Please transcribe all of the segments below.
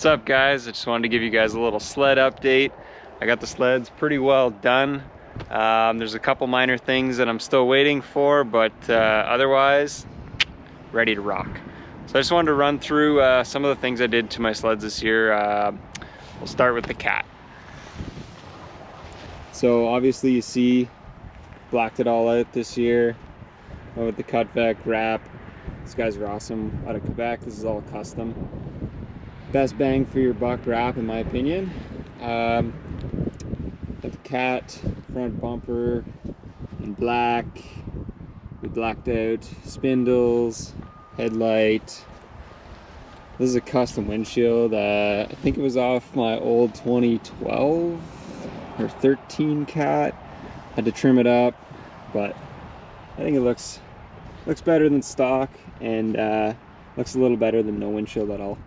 What's up, guys? I just wanted to give you guys a little sled update. I got the sleds pretty well done. There's a couple minor things that I'm still waiting for, but otherwise, ready to rock. So I just wanted to run through some of the things I did to my sleds this year. We'll start with the cat. So obviously you see, blacked it all out this year. Went with the Cutvec wrap. These guys are awesome out of Quebec. This is all custom. Best bang for your buck wrap in my opinion. Got the cat front bumper in black. We blacked out spindles, headlight. This is a custom windshield. I think it was off my old 2012 or 13 cat. Had to trim it up, but I think it looks better than stock, and looks a little better than no windshield at all.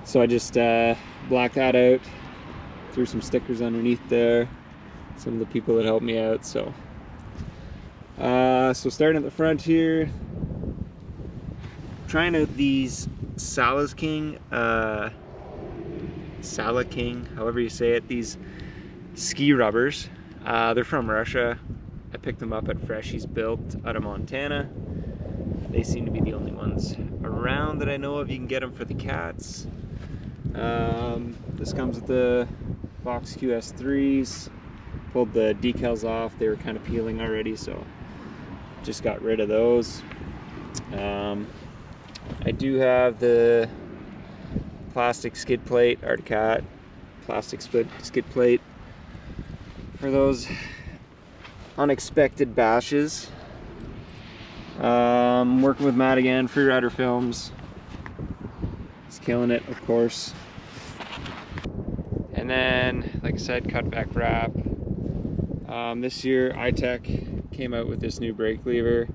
So I just blacked that out, threw some stickers underneath there, some of the people that helped me out. So starting at the front here, trying out these Salaz King, however you say it, these ski rubbers. They're from Russia. I picked them up at Freshies Built out of Montana. They seem to be the only ones around that I know of. You can get them for the cats. This comes with the Fox QS3s. Pulled the decals off. They were kind of peeling already, so just got rid of those. I do have the plastic skid plate, Art Cat plastic skid plate for those unexpected bashes. Working with Matt again, Freerider Films. He's killing it, of course. And then, like I said, Cutvec wrap. This year, iTech came out with this new brake lever.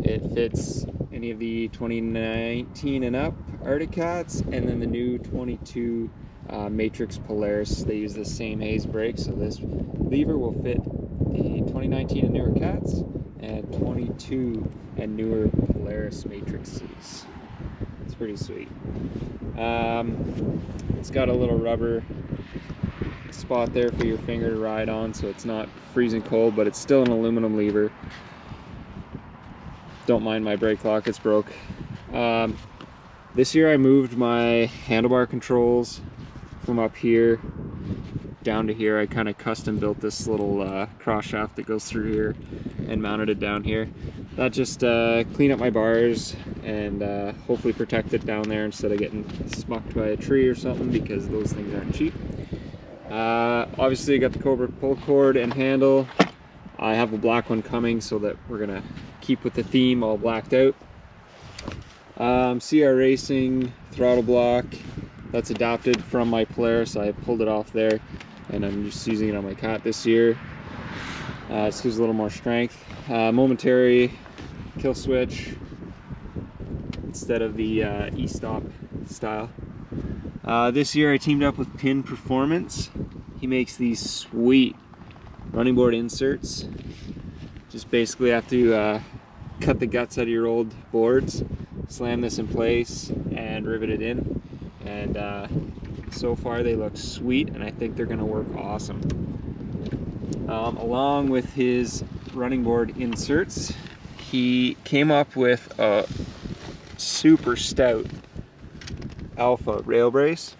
It fits any of the 2019 and up Arctic Cats, and then the new 22 Matrix Polaris. They use the same Hayes brake, so this lever will fit the 2019 and newer cats and 22 and newer Polaris Matrixes. It's pretty sweet. It's got a little rubber spot there for your finger to ride on, so it's not freezing cold, but it's still an aluminum lever. Don't mind my brake lock, it's broke. This year I moved my handlebar controls from up here down to here. I kind of custom built this little cross shaft that goes through here and mounted it down here. That just clean up my bars and hopefully protect it down there instead of getting smucked by a tree or something, because those things aren't cheap. Obviously I got the Cobra pull cord and handle. I have a black one coming, so that we're gonna keep with the theme, all blacked out. CR Racing throttle block. That's adapted from my Polaris. I pulled it off there, and I'm just using it on my cat this year. Just gives a little more strength. Momentary kill switch instead of the e-stop style. This year I teamed up with Pin Performance. He makes these sweet running board inserts. Just basically have to cut the guts out of your old boards, slam this in place, and rivet it in. And so far they look sweet, and I think they're gonna work awesome. Along with his running board inserts, he came up with a super stout alpha rail brace.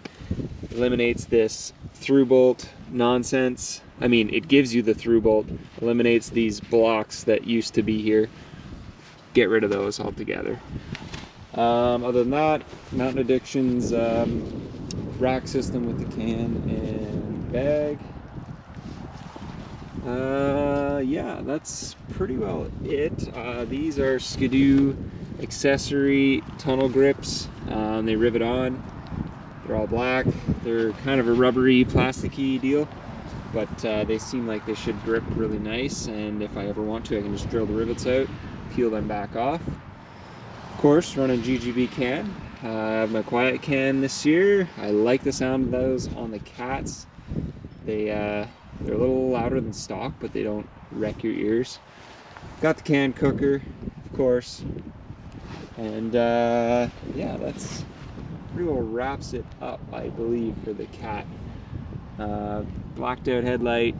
Eliminates this through bolt nonsense. I mean, it gives you the through bolt, eliminates these blocks that used to be here. Get rid of those altogether. Other than that, Mountain Addictions rack system with the can and bag. Yeah, that's pretty well it. These are Skidoo accessory tunnel grips. They rivet on. They're all black. They're kind of a rubbery, plasticky deal, but they seem like they should grip really nice, and if I ever want to, I can just drill the rivets out, peel them back off. Of course, running GGB can. I have my quiet can this year. I like the sound of those on the cats. They're a little louder than stock, but they don't wreck your ears. Got the can cooker, of course, and yeah, that's pretty well wraps it up, I believe, for the cat. Blacked out headlight,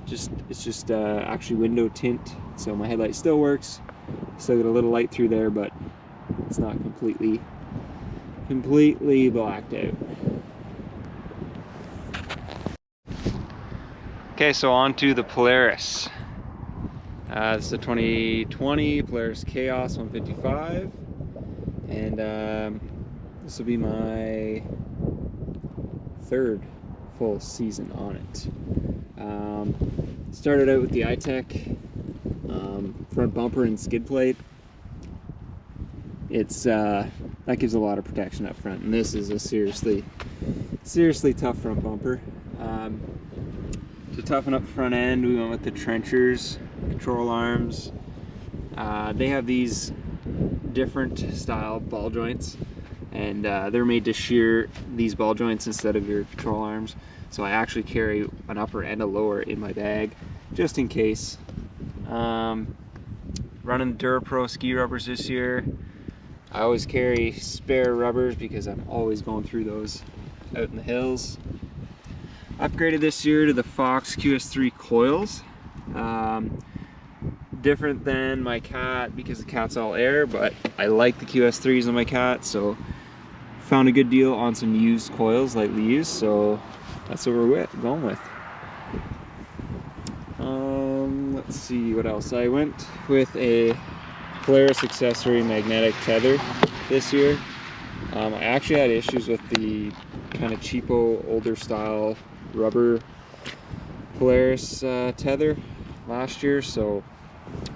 it's just actually window tint, so my headlight still works. Still got a little light through there, but it's not completely blacked out. Okay, so on to the Polaris. This is a 2020 Polaris Chaos 155, and this will be my third full season on it. Started out with the iTech front bumper and skid plate. It's that gives a lot of protection up front, and this is a seriously tough front bumper. To toughen up the front end, we went with the trenchers, control arms. They have these different style ball joints, and they're made to shear these ball joints instead of your control arms. So I actually carry an upper and a lower in my bag, just in case. Running DuraPro ski rubbers this year. I always carry spare rubbers because I'm always going through those out in the hills. Upgraded this year to the Fox QS3 coils. Different than my cat because the cat's all air, but I like the QS3s on my cat, so found a good deal on some used coils, lightly used, so that's what we're going with. Let's see what else. I went with a Polaris accessory magnetic tether this year. I actually had issues with the kind of cheapo, older style rubber Polaris tether last year, so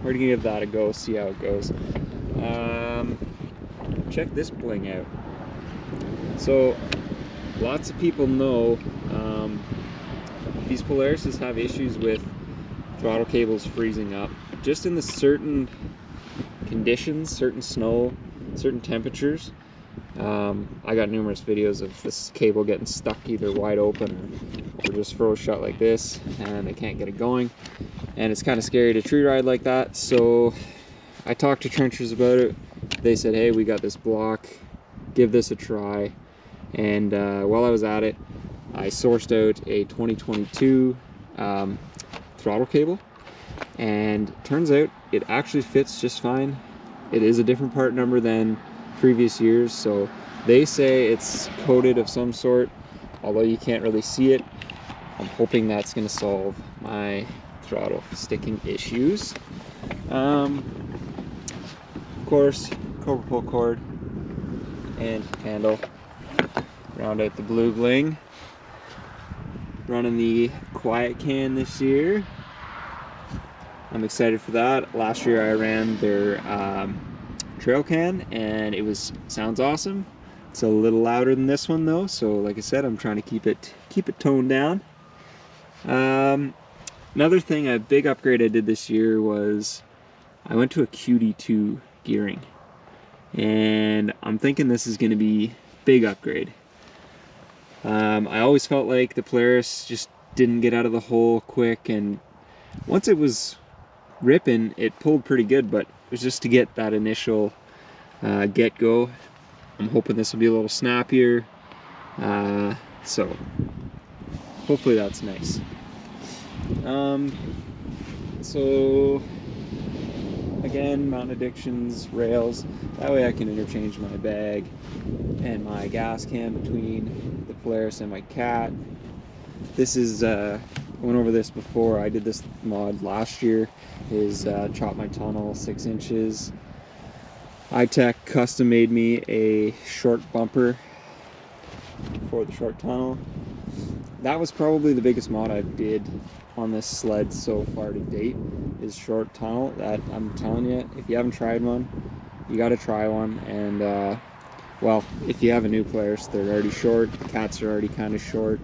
we're gonna give that a go, see how it goes. Check this bling out. So lots of people know these Polarises have issues with throttle cables freezing up just in the certain conditions, certain snow, certain temperatures. I got numerous videos of this cable getting stuck either wide open or just froze shut like this, and I can't get it going, and it's kind of scary to tree ride like that. So I talked to trenchers about it. They said, hey, we got this block, give this a try. And while I was at it, I sourced out a 2022 throttle cable, and turns out it actually fits just fine. It is a different part number than previous years, so they say it's coated of some sort, although you can't really see it. I'm hoping that's going to solve my throttle sticking issues. Of course, Cobra pull cord and handle. Round out the blue bling. Running the Quiet Can this year. I'm excited for that. Last year I ran their trail can, and it sounds awesome. It's a little louder than this one though, so like I said, I'm trying to keep it toned down. Another thing, a big upgrade I did this year was I went to a QD2 gearing, and I'm thinking this is going to be big upgrade. I always felt like the Polaris just didn't get out of the hole quick, and once it was ripping, it pulled pretty good, but it was just to get that initial get-go. I'm hoping this will be a little snappier, so hopefully that's nice. So again, Mountain Addictions rails, that way I can interchange my bag and my gas can between the Polaris and my cat. This is I went over this before. I did this mod last year, is chop my tunnel 6 inches. iTech custom made me a short bumper for the short tunnel. That was probably the biggest mod I did on this sled so far to date, is short tunnel. That, I'm telling you, if you haven't tried one, you got to try one. And well, if you have a new Polaris, they're already short. The cats are already kind of short.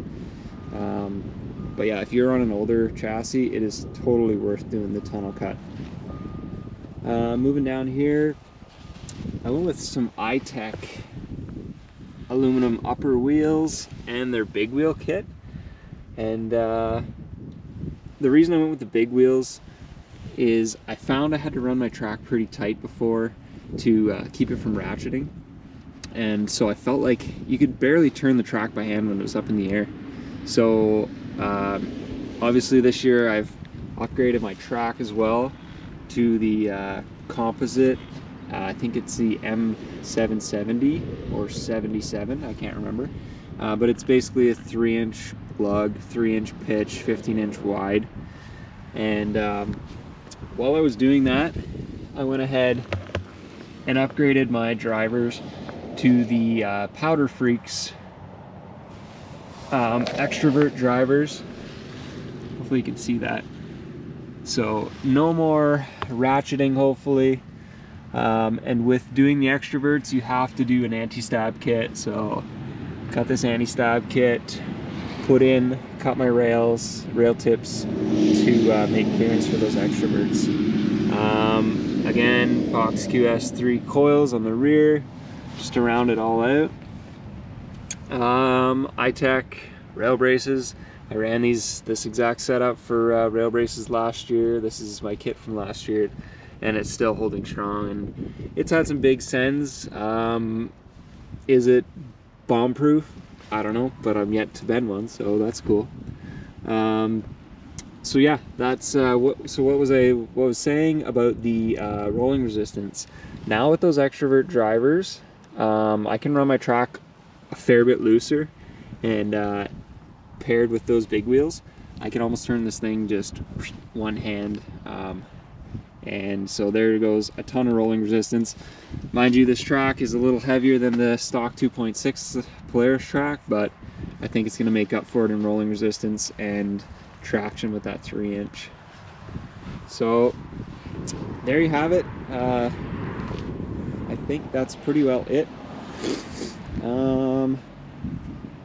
But yeah, if you're on an older chassis, it is totally worth doing the tunnel cut. Moving down here, I went with some iTech aluminum upper wheels and their big wheel kit. And the reason I went with the big wheels is I found I had to run my track pretty tight before to keep it from ratcheting. and so I felt like you could barely turn the track by hand when it was up in the air. So obviously this year I've upgraded my track as well to the composite, I think it's the M770 or 77, I can't remember, but it's basically a 3-inch lug, 3-inch pitch, 15-inch wide. And while I was doing that, I went ahead and upgraded my drivers to the Powder Freaks extrovert drivers. Hopefully you can see that. So no more ratcheting, hopefully. And with doing the extroverts, you have to do an anti-stab kit. So got this anti-stab kit, cut my rail tips to make clearance for those extroverts. Again, Fox QS3 coils on the rear, just to round it all out. iTech rail braces. I ran this exact setup for rail braces last year. This is my kit from last year, and it's still holding strong, and it's had some big sends. Is it bomb proof? I don't know, but I'm yet to bend one, so that's cool. So yeah, that's what was I saying about the rolling resistance. Now with those extrovert drivers, I can run my track a fair bit looser, and paired with those big wheels, I can almost turn this thing just one hand. And so there goes a ton of rolling resistance. Mind you, this track is a little heavier than the stock 2.6 Polaris track, but I think it's going to make up for it in rolling resistance and traction with that 3-inch. So there you have it. I think that's pretty well it.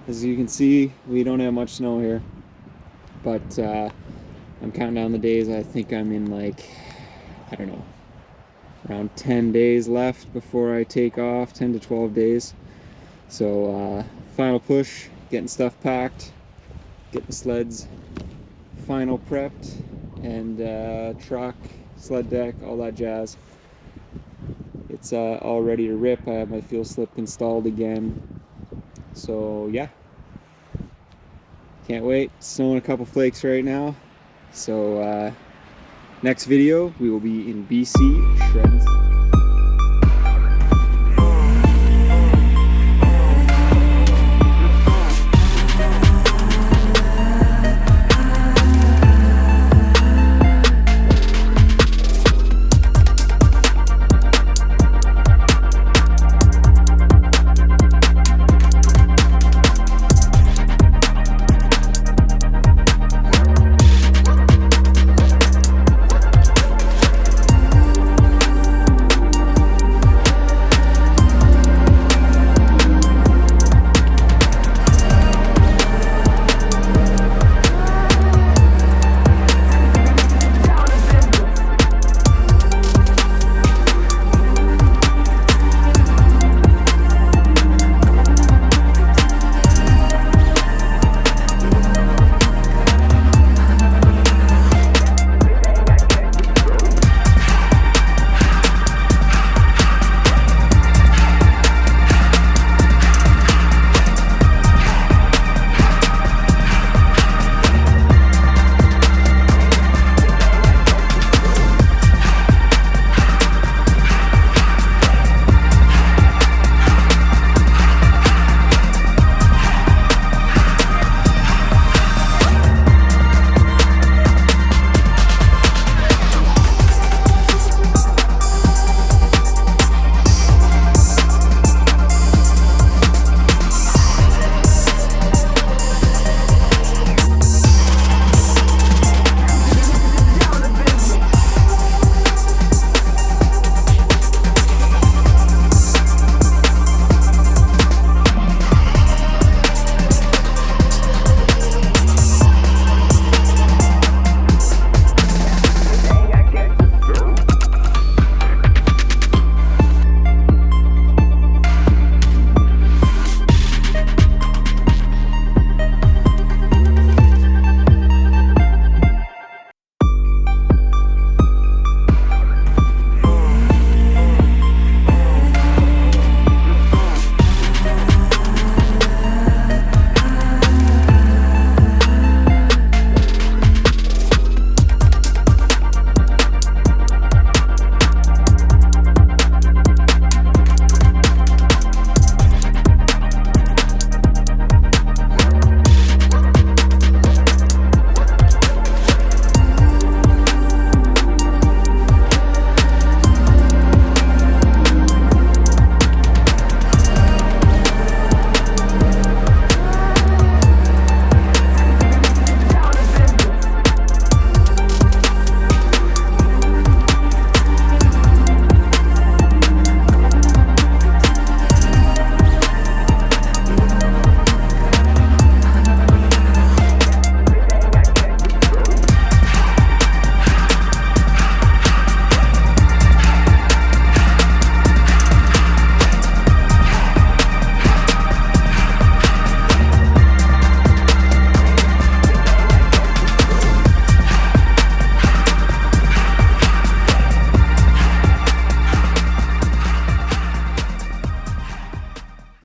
As you can see, we don't have much snow here, but I'm counting down the days. I think I'm in, like, I don't know, around 10 days left before I take off, 10 to 12 days. So final push, getting stuff packed, getting the sleds final prepped, and truck, sled deck, all that jazz. It's all ready to rip. I have my fuel slip installed again. So yeah, can't wait. Snowing a couple flakes right now. So next video, we will be in BC shredding.